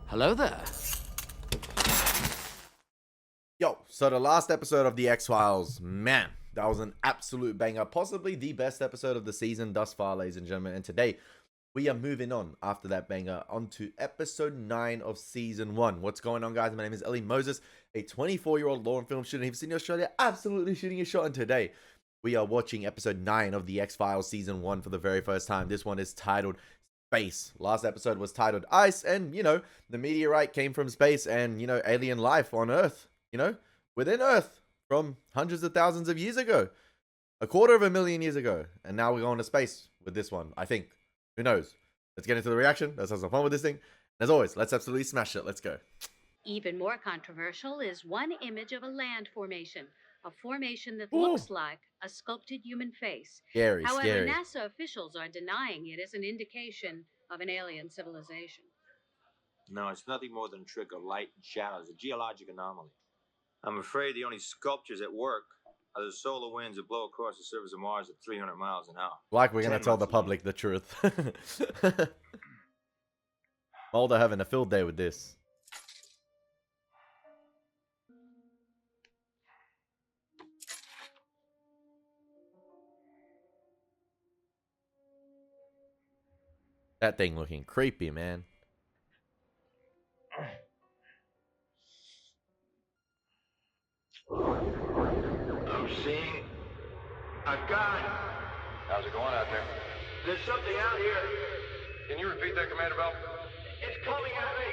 Hello there. Yo, so the last episode of the X-Files, man, that was an absolute banger. Possibly the best episode of the season thus far, ladies and gentlemen. And today, we are moving on after that banger onto episode 9 of season 1. What's going on, guys? My name is Elie Moses, a 24-year-old law and film student here in Sydney, Australia, absolutely shooting a shot. And today, we are watching episode 9 of the X-Files season 1 for the very first time. This one is titled Space. Last episode was titled Ice, and, the meteorite came from space and, alien life on Earth. Within Earth from hundreds of thousands of years ago, 250,000 years ago, and now we're going to space with this one, I think. Who knows? Let's get into the reaction. Let's have some fun with this thing. And as always, let's absolutely smash it. Let's go. Even more controversial is one image of a land formation, a formation that looks like a sculpted human face. Scary, However, scary. NASA officials are denying it as an indication of an alien civilization. No, it's nothing more than a trick of light and shadows, a geologic anomaly. I'm afraid the only sculptures at work are the solar winds that blow across the surface of Mars at 300 miles an hour. Like we're going to 10 tell the months public the truth. Mulder having a field day with this. That thing looking creepy, man. I'm seeing a gun. How's it going out there? There's something out here. Can you repeat that, Commander Bell? It's coming at me.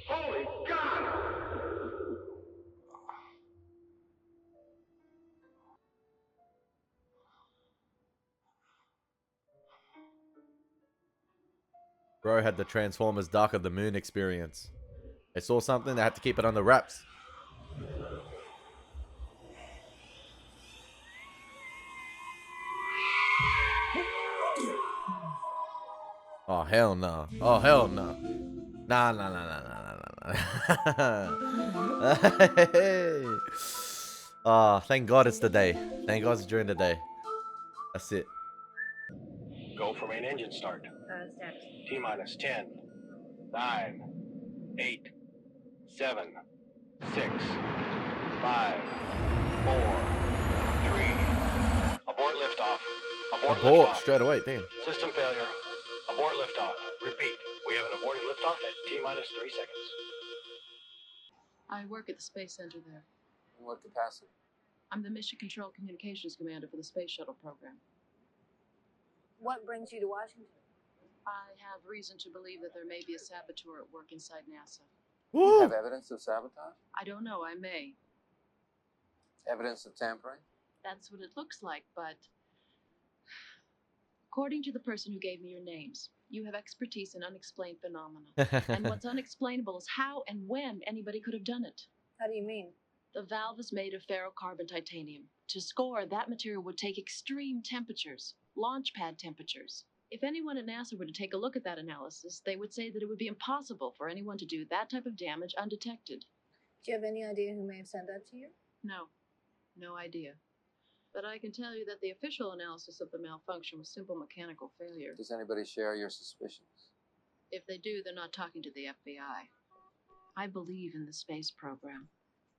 Holy God! Bro had the Transformers Dark of the Moon experience. They saw something, they had to keep it under wraps. Oh, hell no. Oh, hell no. Nah, nah, nah, nah, nah, nah, nah. Hey. Oh, thank God it's the day. Thank God it's during the day. That's it. Go for main engine start. Steps. T-minus 10, 9, 8, 7, 6, 5, 4, 3. Abort liftoff. Abort Abort liftoff. straight away, damn. System failure. Abort liftoff. Repeat. We have an aborted liftoff at T-minus 3 seconds. I work at the Space Center there. In what capacity? I'm the Mission Control Communications Commander for the Space Shuttle program. What brings you to Washington? I have reason to believe that there may be a saboteur at work inside NASA. You Woo! have evidence of sabotage? I don't know, I may. Evidence of tampering? That's what it looks like, but according to the person who gave me your names, you have expertise in unexplained phenomena. And what's unexplainable is how and when anybody could have done it. How do you mean? The valve is made of ferrocarbon titanium. To score, that material would take extreme temperatures, launch pad temperatures. If anyone at NASA were to take a look at that analysis, they would say that it would be impossible for anyone to do that type of damage undetected. Do you have any idea who may have sent that to you? No idea. But I can tell you that the official analysis of the malfunction was simple mechanical failure. Does anybody share your suspicions? If they do, they're not talking to the FBI. I believe in the space program.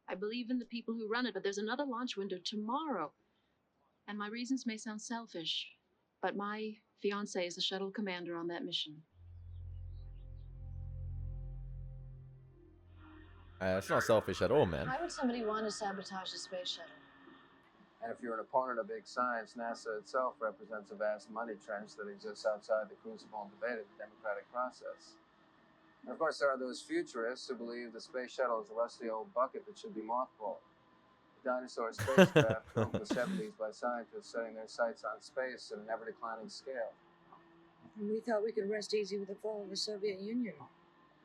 I believe in the people who run it, but there's another launch window tomorrow. And my reasons may sound selfish, but my fiancé is the shuttle commander on that mission. It's not selfish at all, man. Why would somebody want to sabotage the space shuttle? And if you're an opponent of big science, NASA itself represents a vast money trench that exists outside the crucible and debate of the democratic process. And of course, there are those futurists who believe the space shuttle is a rusty old bucket that should be mothballed. The dinosaur spacecraft built in the 70s by scientists setting their sights on space at an ever-declining scale. And we thought we could rest easy with the fall of the Soviet Union.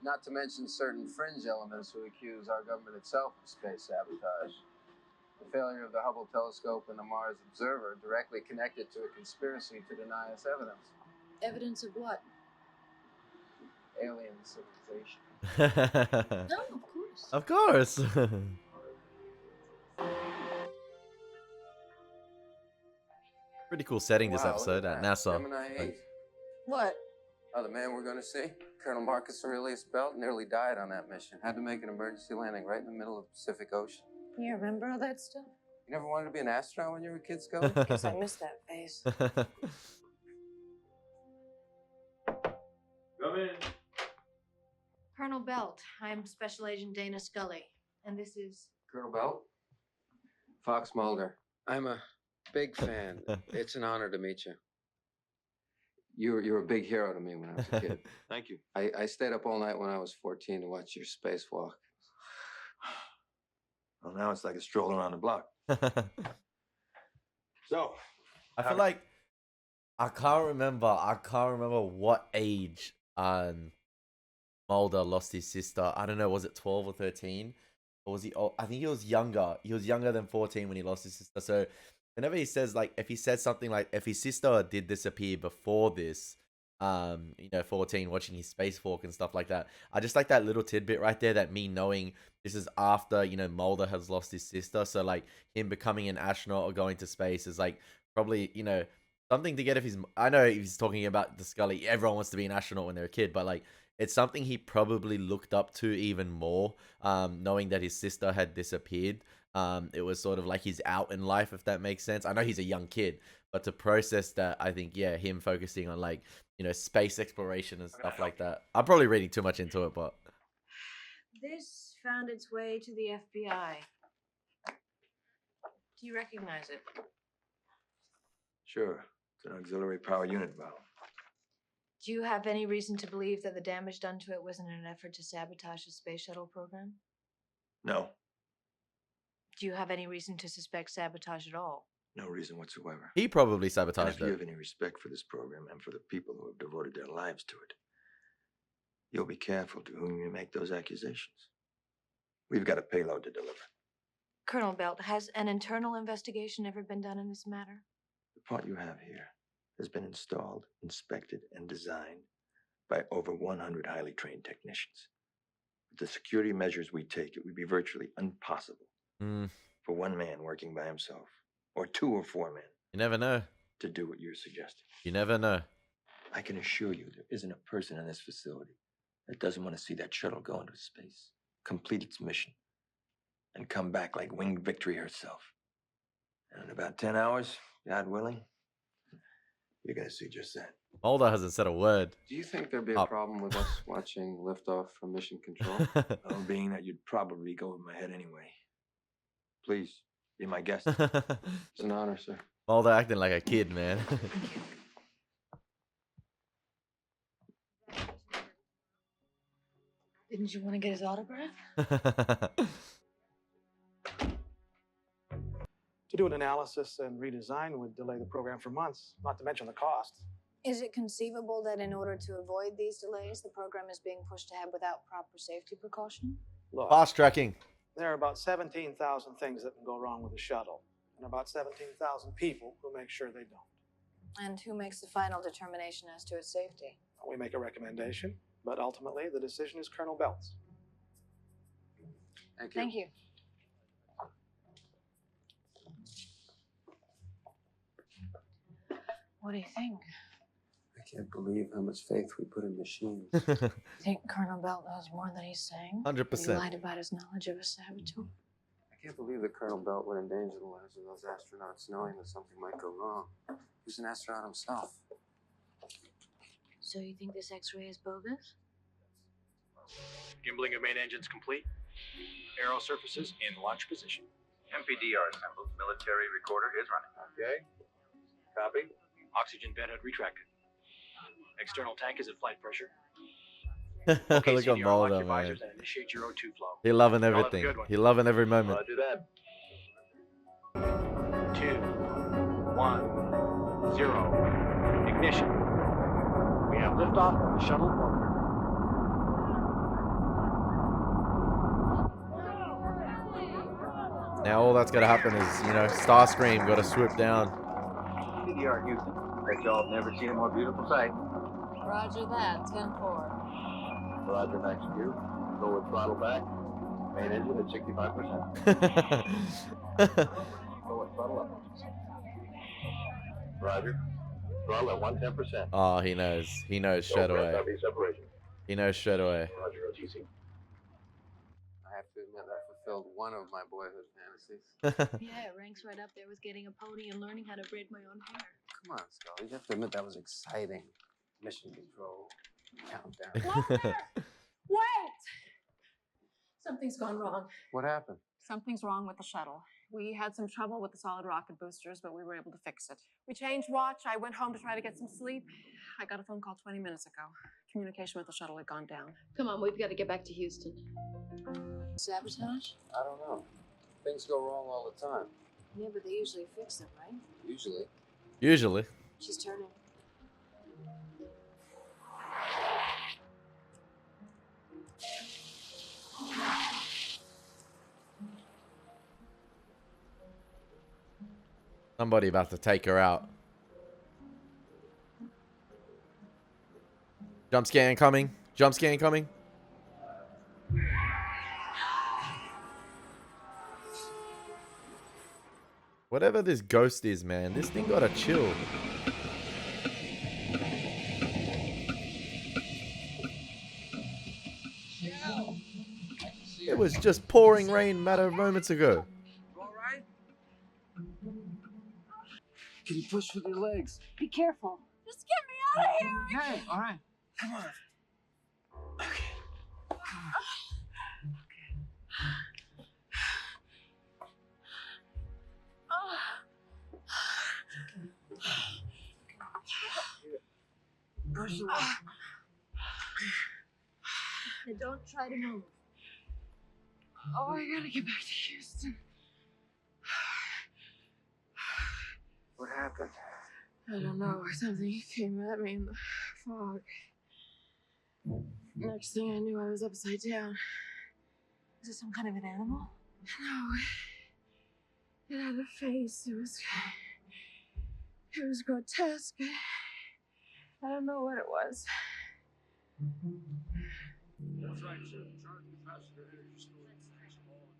Not to mention certain fringe elements who accuse our government itself of space sabotage. The failure of the Hubble telescope and the Mars Observer directly connected to a conspiracy to deny us evidence. Evidence of what? Alien civilization. No, of course. Of course. Pretty cool setting this Wow, episode look at that. NASA. Gemini 8. What? Oh, the man we're going to see? Colonel Marcus Aurelius Belt nearly died on that mission. Had to make an emergency landing right in the middle of the Pacific Ocean. You remember all that stuff? You never wanted to be an astronaut when you were a kid, Scully? Guess I missed that phase. Come in. Colonel Belt, I'm Special Agent Dana Scully, and this is... Colonel Belt? Fox Mulder. I'm a big fan. It's an honor to meet you. You're a big hero to me when I was a kid. Thank you. I stayed up all night when I was 14 to watch your spacewalk. Well, now it's like a stroll around the block. So, I feel like I can't remember what age Mulder lost his sister. I don't know, was it 12 or 13? Or was he old? I think he was younger. He was younger than 14 when he lost his sister. So whenever he says, like, if he said something like, if his sister did disappear before this, 14, watching his spacewalk and stuff like that, I just like that little tidbit right there, that me knowing this is after, Mulder has lost his sister. So, like, him becoming an astronaut or going to space is, like, probably, something to get if he's, I know he's talking about the Scully, everyone wants to be an astronaut when they're a kid, but, like, it's something he probably looked up to even more, knowing that his sister had disappeared. It was sort of like he's out in life, if that makes sense. I know he's a young kid, but to process that, I think, yeah, him focusing on, like, space exploration and stuff like that. I'm probably reading too much into it, but... This found its way to the FBI. Do you recognize it? sure, it's an auxiliary power unit valve. Do you have any reason to believe that the damage done to it was in an effort to sabotage the space shuttle program? No, Do you have any reason to suspect sabotage at all? no reason whatsoever. He probably And sabotaged if you it. have any respect for this program and for the people who have devoted their lives to it, you'll be careful to whom you make those accusations. We've got a payload to deliver. Colonel Belt, has an internal investigation ever been done in this matter? The part you have here has been installed, inspected, and designed by over 100 highly trained technicians. With the security measures we take, it would be virtually impossible for one man working by himself, or 2 or 4 men, You never know. to do what you're suggesting. You never know. I can assure you there isn't a person in this facility that doesn't want to see that shuttle go into space, complete its mission, and come back like winged victory herself. And in about 10 hours, God willing, you're going to see just that. Mulder hasn't said a word. Do you think there'd be a Oh. problem with us watching liftoff from Mission Control? Well, being that you'd probably go with my head anyway. Please, be my guest. It's an honor, sir. Mulder acting like a kid, man. Didn't you want to get his autograph? To do an analysis and redesign would delay the program for months, not to mention the cost. Is it conceivable that in order to avoid these delays, the program is being pushed ahead without proper safety precaution? Look, Fast tracking. there are about 17,000 things that can go wrong with the shuttle, and about 17,000 people who make sure they don't. And who makes the final determination as to its safety? We make a recommendation, but ultimately the decision is Colonel Belt's. Thank you. Thank you. What do you think? I can't believe how much faith we put in machines. Think Colonel Belt knows more than he's saying? 100%. He lied about his knowledge of a saboteur. I can't believe that Colonel Belt would endanger the lives of those astronauts knowing that something might go wrong. He's an astronaut himself. So you think this X-ray is bogus? Gimbling of main engines complete. Aero surfaces in launch position. MPDR assembled. Military recorder is running. Okay. Copy. Oxygen vent hood retracted. External tank is at flight pressure. Okay, Look at CDR, lock Mulder, your man. visors and initiate your O2 flow. He loving Y'all have a everything. good one. He loving every moment. Do that. 2, 1, 0. Ignition. We have liftoff of the shuttle orbiter. Now all that's gonna happen is, Starscream got to swoop down. MPDR Houston. Bet y'all have never seen a more beautiful sight. Roger that, 10-4. Roger, next view. Lower throttle back. Main engine at 65%. Lower throttle up. Roger. Throttle at 110%. Oh, he knows. He knows Go straight for away. southeast separation. He knows straight away. Roger, OTC. I have to admit that fulfilled one of my boyhood fantasies. Yeah, it ranks right up there with getting a pony and learning how to braid my own hair. Come on, Scully. You have to admit that was exciting. Mission control. Countdown. Wait! Something's gone wrong. What happened? Something's wrong with the shuttle. We had some trouble with the solid rocket boosters, but we were able to fix it. We changed watch. I went home to try to get some sleep. I got a phone call 20 minutes ago. Communication with the shuttle had gone down. Come on, we've got to get back to Houston. Sabotage? I don't know. Things go wrong all the time. Yeah, but they usually fix them, right? Usually. Usually. She's turning. Somebody about to take her out. Jump scare incoming. Jump scare incoming. Whatever this ghost is, man, this thing gotta chill. It was just pouring rain a matter of moments ago. You all right? Can you push with your legs? Be careful. Just get me out of here! Okay, all right. Come on. Okay. Push the way. And don't try to move. Oh, I gotta get back to Houston. What happened? I don't know. Something came at me in the fog. Next thing I knew, I was upside down. Is it some kind of an animal? No. It had a face. It was grotesque. I don't know what it was.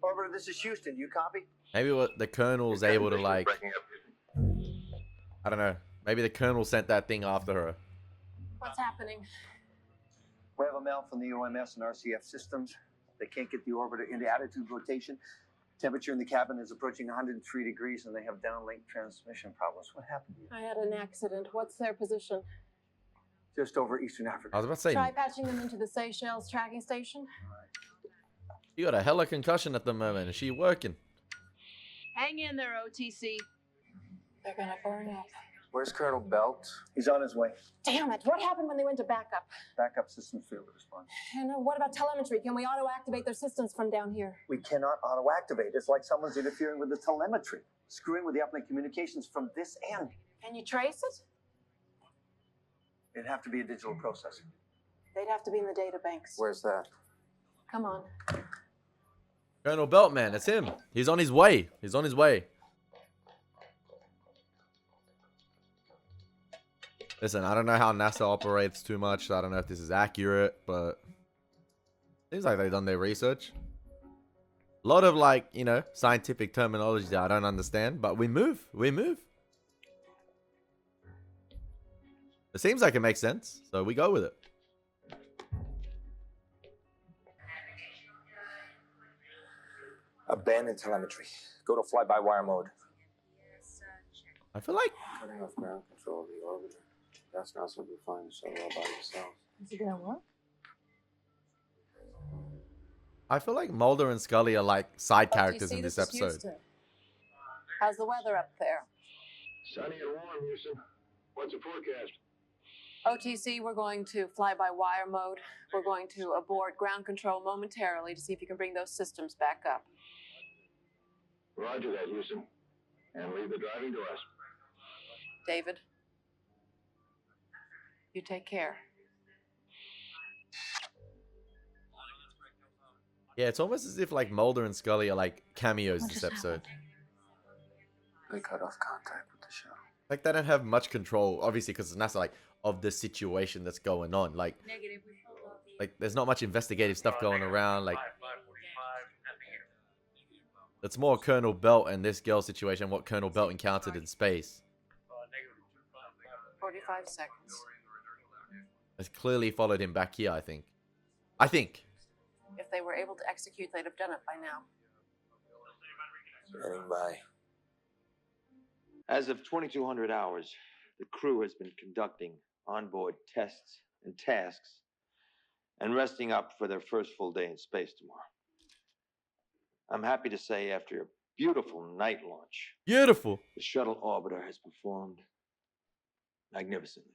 Orbiter, this is Houston. You copy? Maybe what the colonel's able to, like, I don't know. Maybe the colonel sent that thing after her. What's happening? We have a mail from the OMS and RCF systems. They can't get the orbiter into attitude rotation. Temperature in the cabin is approaching 103 degrees, and they have downlink transmission problems. What happened to you? I had an accident. What's their position? Just over Eastern Africa. I was about to say, Try patching them into the Seychelles tracking station. you got a hella concussion at the moment. Is she working? Hang in there, OTC. They're gonna burn up. Where's Colonel Belt? He's on his way. Damn it! What happened when they went to backup? Backup systems failed to respond. And what about telemetry? Can we auto-activate their systems from down here? We cannot auto-activate. It's like someone's interfering with the telemetry, screwing with the uplink communications from this end. Can you trace it? It'd have to be a digital processor. They'd have to be in the data banks. Where's that? Come on. Colonel Beltman, it's him. He's on his way. He's on his way. Listen, I don't know how NASA operates too much. So I don't know if this is accurate, but seems like they've done their research. A lot of, like, you know, scientific terminology that I don't understand, but we move. We move. It seems like it makes sense, so we go with it. Abandon telemetry. Go to fly-by-wire mode. I feel like Cutting off ground control of the orbiter. That's not something you find the shuttle all by yourself. Is it gonna work? Mulder and Scully are like side characters OTC, in this is episode. Houston. How's the weather up there? Sunny and warm, Houston. What's the forecast? OTC, we're going to fly-by-wire mode. We're going to abort ground control momentarily to see if you can bring those systems back up. Roger that, Houston. And leave the driving to us. David, you take care. Yeah, it's almost as if like Mulder and Scully are like cameos What this just episode. happened? They cut off contact with the shuttle. Like they don't have much control, obviously, because NASA like of the situation that's going on. Like there's not much investigative stuff going around. Like it's more Colonel Belt and this girl situation, what Colonel Belt encountered in space. 45 seconds. It's clearly followed him back here, I think. If they were able to execute, they'd have done it by now. Standing by. As of 2200 hours, the crew has been conducting onboard tests and tasks and resting up for their first full day in space tomorrow. I'm happy to say after a beautiful night launch, Beautiful. the shuttle orbiter has performed magnificently.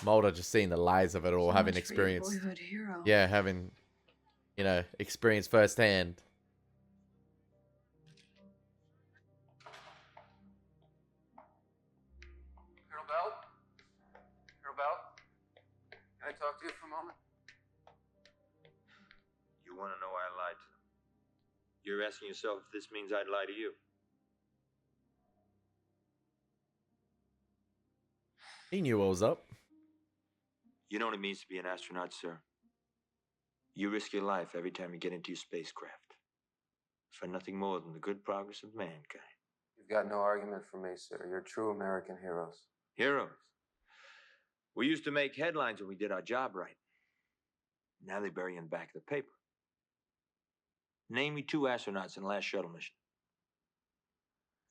Mulder just seeing the lies of it all, So having much for your experienced. boyhood hero. Yeah, having, experience firsthand. Colonel Belt? Colonel Belt? Can I talk to you for a moment? You want to know why I lied to them? You're asking yourself if this means I'd lie to you. He knew what was up. You know what it means to be an astronaut, sir? You risk your life every time you get into your spacecraft for nothing more than the good progress of mankind. You've got no argument for me, sir. You're true American heroes. Heroes. We used to make headlines when we did our job right. Now they bury in the back of the paper. Name me 2 astronauts in the last shuttle mission.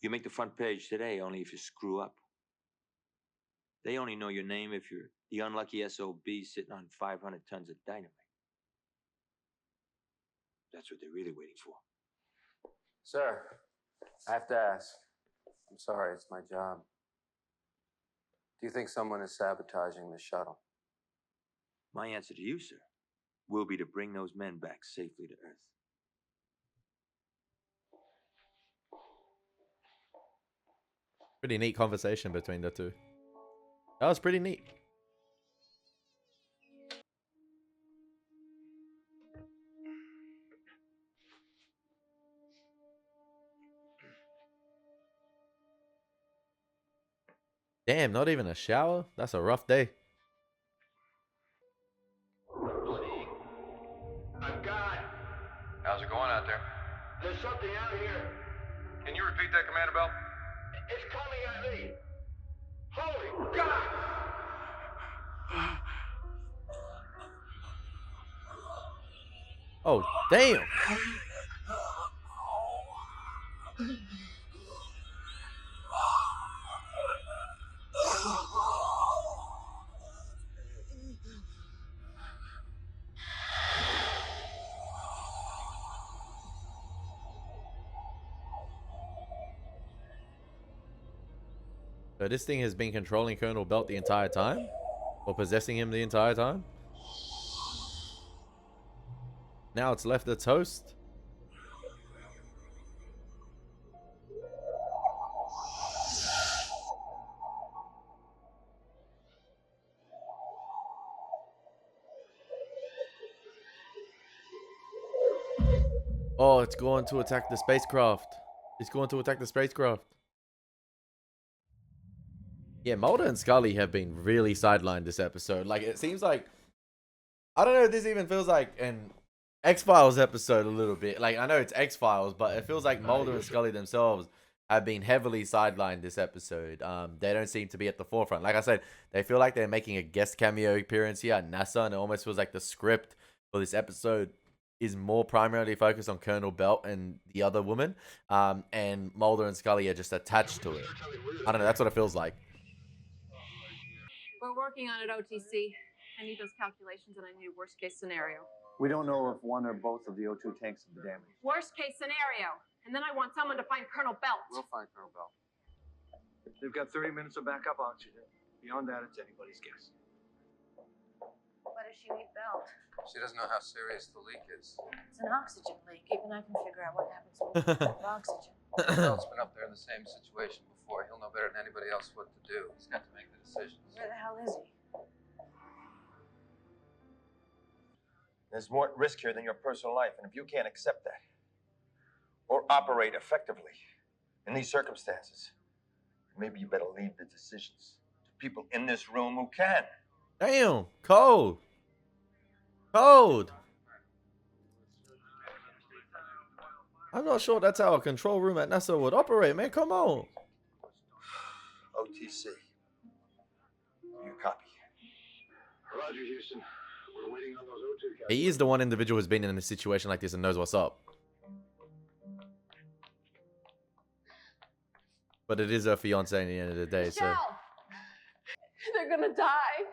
You make the front page today only if you screw up. They only know your name if you're the unlucky SOB sitting on 500 tons of dynamite. That's what they're really waiting for. Sir, I have to ask. I'm sorry, it's my job. Do you think someone is sabotaging the shuttle? My answer to you, sir, will be to bring those men back safely to Earth. Pretty neat conversation between the two. That was pretty neat. Damn, not even a shower? That's a rough day. I'm God. How's it going out there? There's something out here. Can you repeat that, Commander Bell? It's coming at me. Holy God! Oh, damn. So this thing has been controlling Colonel Belt the entire time? Or possessing him the entire time? Now it's left its host? Oh, it's going to attack the spacecraft. It's going to attack the spacecraft. Yeah, Mulder and Scully have been really sidelined this episode. Like, it seems like... I don't know if this even feels like an X-Files episode a little bit. Like, I know it's X-Files, but it feels like Mulder and Scully themselves have been heavily sidelined this episode. They don't seem to be at the forefront. Like I said, they feel like they're making a guest cameo appearance here at NASA, and it almost feels like the script for this episode is more primarily focused on Colonel Belt and the other woman, and Mulder and Scully are just attached to it. I don't know, that's what it feels like. We're working on it, OTC. I need those calculations, and I need a worst-case scenario. We don't know if one or both of the O2 tanks have been damaged. Worst-case scenario. And then I want someone to find Colonel Belt. We'll find Colonel Bell. They've got 30 minutes of backup oxygen. Beyond that, it's anybody's guess. What does she need Belt? She doesn't know how serious the leak is. It's an oxygen leak. Even I can figure out what happens when you have oxygen. Bell's been up there in the same situation before. He'll know better than anybody else what to do. He's got to make the decisions. Where the hell is he? There's more at risk here than your personal life, and if you can't accept that or operate effectively in these circumstances, maybe you better leave the decisions to people in this room who can. Damn, cold. Cold. I'm not sure that's how a control room at NASA would operate, man. Come on. OTC. You copy. Roger, Houston. We're waiting on those O2 He is the one individual who's been in a situation like this and knows what's up. But it is her fiance at the end of the day, so. They're gonna die.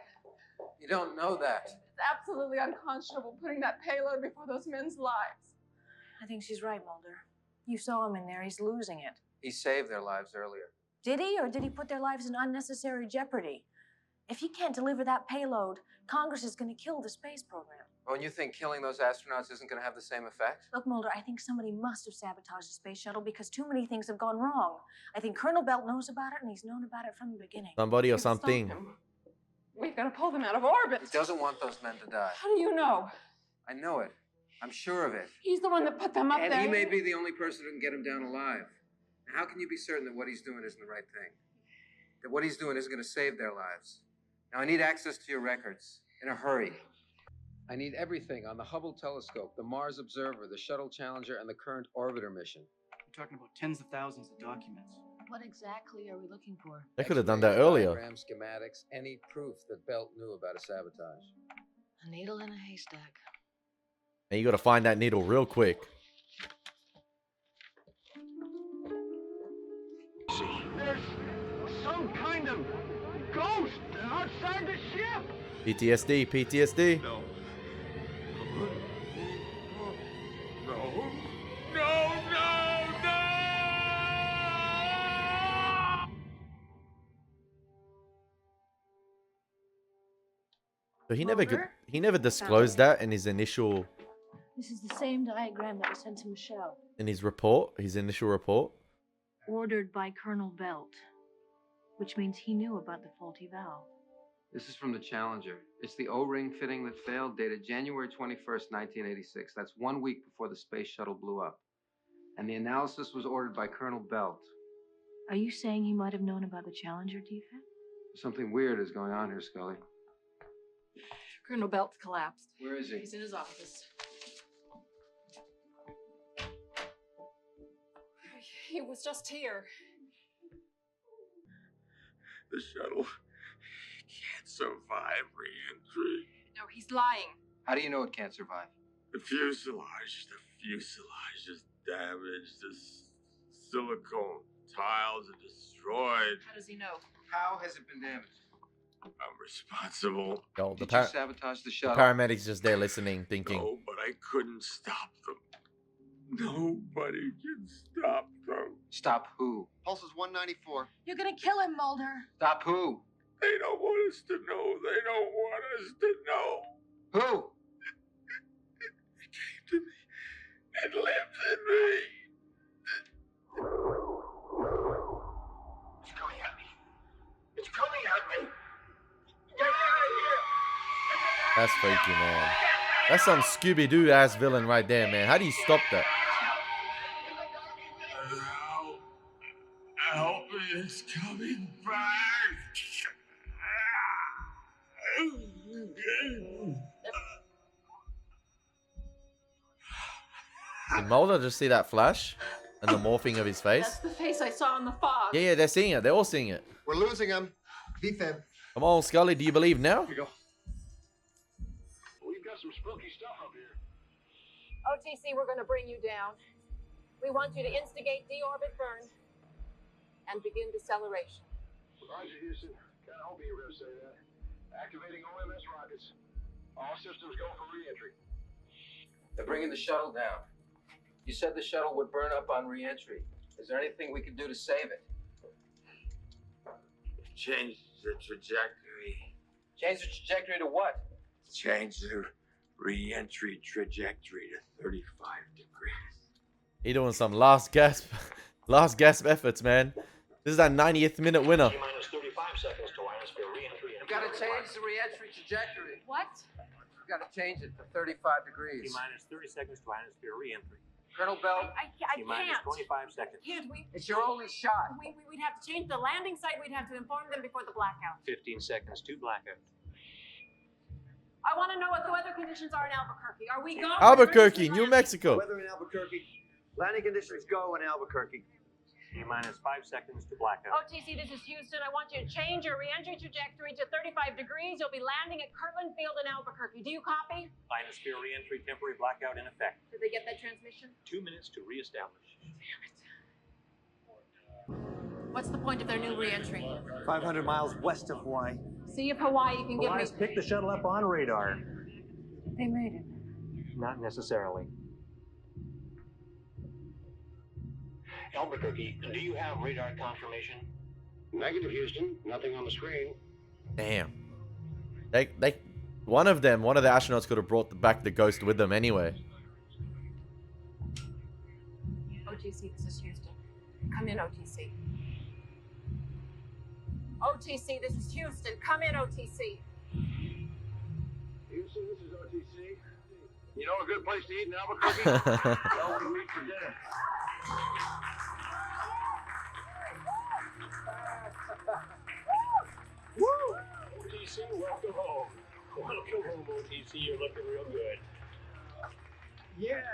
You don't know that. It's absolutely unconscionable putting that payload before those men's lives. I think she's right, Mulder. You saw him in there. He's losing it. He saved their lives earlier. Did he, or did he put their lives in unnecessary jeopardy? If he can't deliver that payload, Congress is going to kill the space program. Oh, and you think killing those astronauts isn't going to have the same effect? Look, Mulder, I think somebody must have sabotaged the space shuttle because too many things have gone wrong. I think Colonel Belt knows about it, and he's known about it from the beginning. Somebody or We can stop something. him. We've got to pull them out of orbit. He doesn't want those men to die. How do you know? I know it. I'm sure of it. He's the one that put them up And there. he may be the only person who can get him down alive. How can you be certain that what he's doing isn't the right thing? That what he's doing isn't going to save their lives? Now, I need access to your records in a hurry. I need everything on the Hubble telescope, the Mars Observer, the Shuttle Challenger, and the current orbiter mission. We're talking about tens of thousands of documents. What exactly are we looking for? They could have done that X-ray, earlier. diagrams, schematics, any proof that Belt knew about a sabotage. A needle in a haystack. And you got to find that needle real quick. There's some kind of ghost outside the ship. PTSD, PTSD. No. No. No, no, no! So Mulder? he never disclosed that in his initial, This is the same diagram that was sent to Michelle. in his report, his initial report. Ordered by Colonel Belt, which means he knew about the faulty valve. This is from the Challenger. It's the O-ring fitting that failed, dated January 21st, 1986. That's 1 week before the space shuttle blew up. And the analysis was ordered by Colonel Belt. Are you saying he might have known about the Challenger defect? Something weird is going on here, Scully. Colonel Belt's collapsed. Where is he? He's in his office. He was just here. The shuttle can't survive re-entry. No, he's lying. How do you know it can't survive? The fuselage is damaged. The silicone tiles are destroyed. How does he know? How has it been damaged? I'm responsible. Yo, the Did you sabotage the shuttle? paramedics just there listening, thinking. No, but I couldn't stop them. Nobody can stop them. Stop who? Pulse is 194. You're going to kill him, Mulder. Stop who? They don't want us to know. They don't want us to know. Who? It came to me. It lives in me. It's coming at me. It's coming at me. Get out of here. That's freaky, man. That's some Scooby-Doo ass villain right there, man. How do you stop that? Help me, it's coming back. Did Mulder just see that flash and the morphing of his face? That's the face I saw in the fog. Yeah, they're seeing it. They're all seeing it. We're losing him. Defib. Come on, Scully. Do you believe now? Here you go. We've got some spooky stuff up here. OTC, we're going to bring you down. We want you to instigate deorbit burn and begin deceleration. Roger, Houston. Kind of hoping you were going to say that. Activating OMS rockets. All systems go for re-entry. They're bringing the shuttle down. You said the shuttle would burn up on re-entry. Is there anything we can do to save it? Change the trajectory. Change the trajectory to what? Change the re-entry trajectory to 35 degrees. He doing some last gasp efforts, man. This is that 90th minute winner. T-minus 35 seconds to ionosphere re-entry. We've got to change the re-entry trajectory. What? We've got to change it to 35 degrees. T-minus 30 seconds to ionosphere re-entry. Colonel Belt, I T-minus can't. 25 seconds. Can't we? it's your only shot. We'd have to change the landing site. We'd have to inform them before the blackout. 15 seconds to blackout. I want to know what the weather conditions are in Albuquerque. Are we going? Albuquerque, New Mexico. Weather in Albuquerque, Landing conditions go in Albuquerque. T-minus 5 seconds to blackout. OTC, this is Houston. I want you to change your re-entry trajectory to 35 degrees. You'll be landing at Kirtland Field in Albuquerque. Do you copy? Ionosphere re-entry temporary blackout in effect. Did they get that transmission? 2 minutes to re-establish. What's the point of their new re-entry? 500 miles west of Hawaii. See if Hawaii can give me... Hawaii's picked the shuttle up on radar. They made it. Not necessarily. Albuquerque, do you have radar confirmation? Negative, Houston. Nothing on the screen. Damn. One of the astronauts could have brought back the ghost with them anyway. OTC, this is Houston. Come in, OTC. OTC, this is Houston. Come in, OTC. Houston, this is OTC. You know a good place to eat in Albuquerque? Well, we meet for dinner. Woo! OTC, welcome home. Welcome home, OTC. You're looking real good. Yes.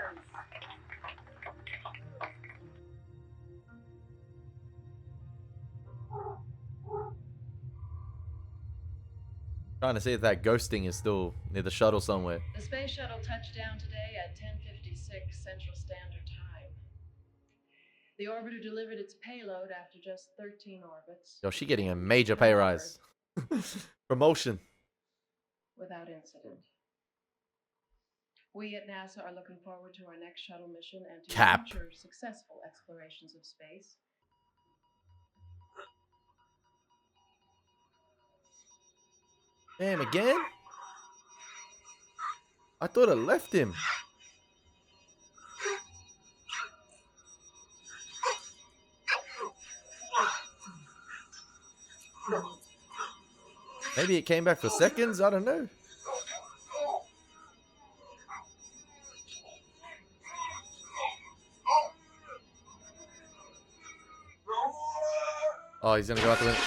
Trying to see if that ghosting is still near the shuttle somewhere. The space shuttle touched down today at 10:56 Central Standard Time. The orbiter delivered its payload after just 13 orbits. Yo, she getting a major pay rise. Promotion. Without incident. We at NASA are looking forward to our next shuttle mission and to Cap. future successful explorations of space. Damn, again? I thought I left him. Maybe it came back for seconds? I don't know. Oh, he's gonna go out the window.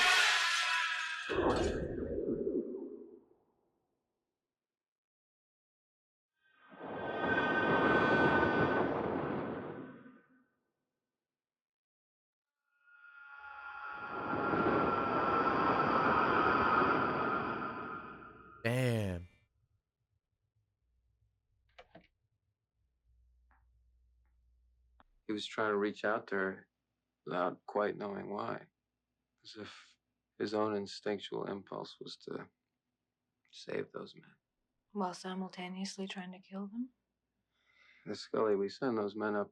Damn. He was trying to reach out to her without quite knowing why. As if his own instinctual impulse was to save those men. While simultaneously trying to kill them? The Scully, we send those men up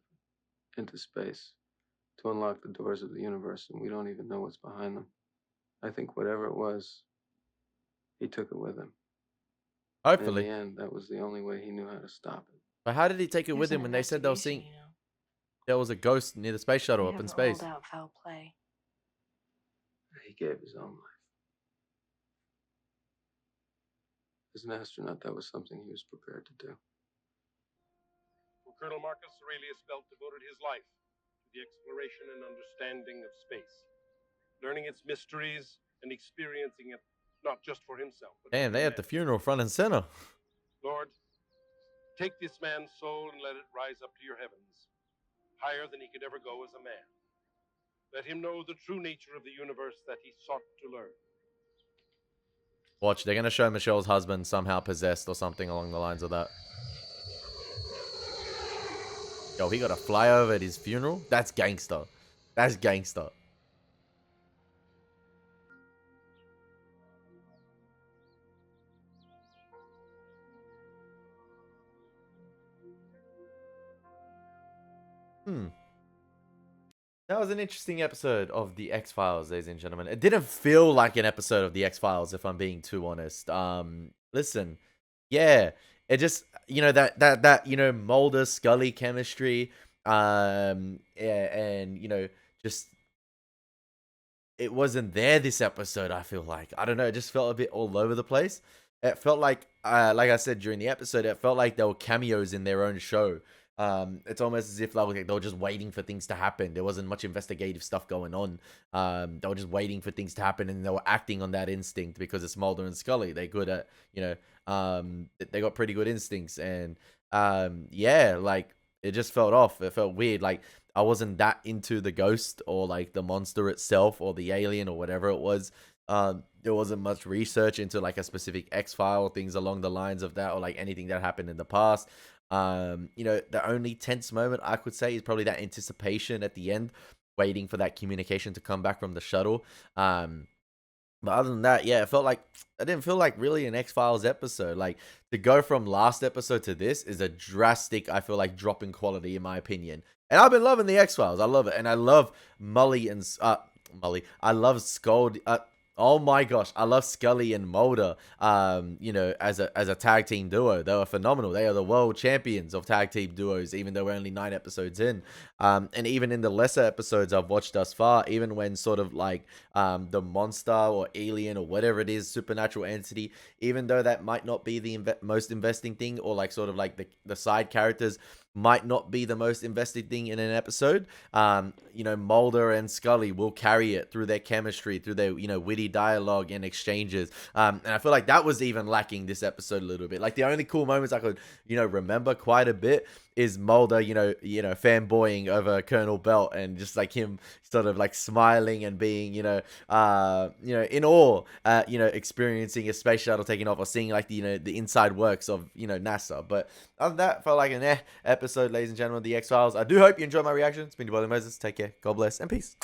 into space to unlock the doors of the universe, and we don't even know what's behind them. I think whatever it was, he took it with him. Hopefully. In the end, that was the only way he knew how to stop it. But how did he take it with him when they said they were seeing there was a ghost near the space shuttle up in space? Ruled out foul play. He gave his own life. As an astronaut, that was something he was prepared to do. Well, Colonel Marcus Aurelius Belt devoted his life to the exploration and understanding of space, learning its mysteries and experiencing it not just for himself. But Damn, they had the funeral front and center. Lord, take this man's soul and let it rise up to your heavens, higher than he could ever go as a man. Let him know the true nature of the universe that he sought to learn. Watch, they're gonna show Michelle's husband somehow possessed or something along the lines of that. Yo, he got a flyover at his funeral? That's gangster. That's gangster. That was an interesting episode of the X-Files, ladies and gentlemen. It didn't feel like an episode of the X-Files, if I'm being too honest. Listen, yeah, it just, that Mulder Scully chemistry, and just it wasn't there this episode. I feel like, I don't know, it just felt a bit all over the place. It felt like I said during the episode, it felt like there were cameos in their own show. It's almost as if like they were just waiting for things to happen. There wasn't much investigative stuff going on. They were just waiting for things to happen, and they were acting on that instinct because it's Mulder and Scully. They're good at, they got pretty good instincts, and like it just felt off. It felt weird. Like I wasn't that into the ghost or like the monster itself or the alien or whatever it was. There wasn't much research into like a specific X-file or things along the lines of that, or like anything that happened in the past. You know, the only tense moment I could say is probably that anticipation at the end, waiting for that communication to come back from the shuttle. But other than that, yeah, it felt like I didn't feel like really an X-Files episode. Like to go from last episode to this is a drastic, I feel like, drop in quality in my opinion. And I've been loving the X-Files. I love it. And I love Mully and Mully. I love Scold. Oh my gosh, I love Scully and Mulder. You know, as a tag team duo, they were phenomenal. They are the world champions of tag team duos, even though we're only 9 episodes in. And even in the lesser episodes I've watched thus far, even when sort of like the monster or alien or whatever it is, supernatural entity, even though that might not be the most investing thing, or like sort of like the side characters might not be the most invested thing in an episode, you know, Mulder and Scully will carry it through their chemistry, through their, you know, witty dialogue and exchanges. And I feel like that was even lacking this episode a little bit. Like the only cool moments I could, you know, remember quite a bit is Mulder, you know, fanboying over Colonel Belt, and just like him sort of like smiling and being, in awe, experiencing a space shuttle taking off, or seeing like the inside works of, NASA. But other than that, felt like an episode, ladies and gentlemen, of the X-Files. I do hope you enjoyed my reaction. It's been your boy Elie Moses. Take care. God bless and peace.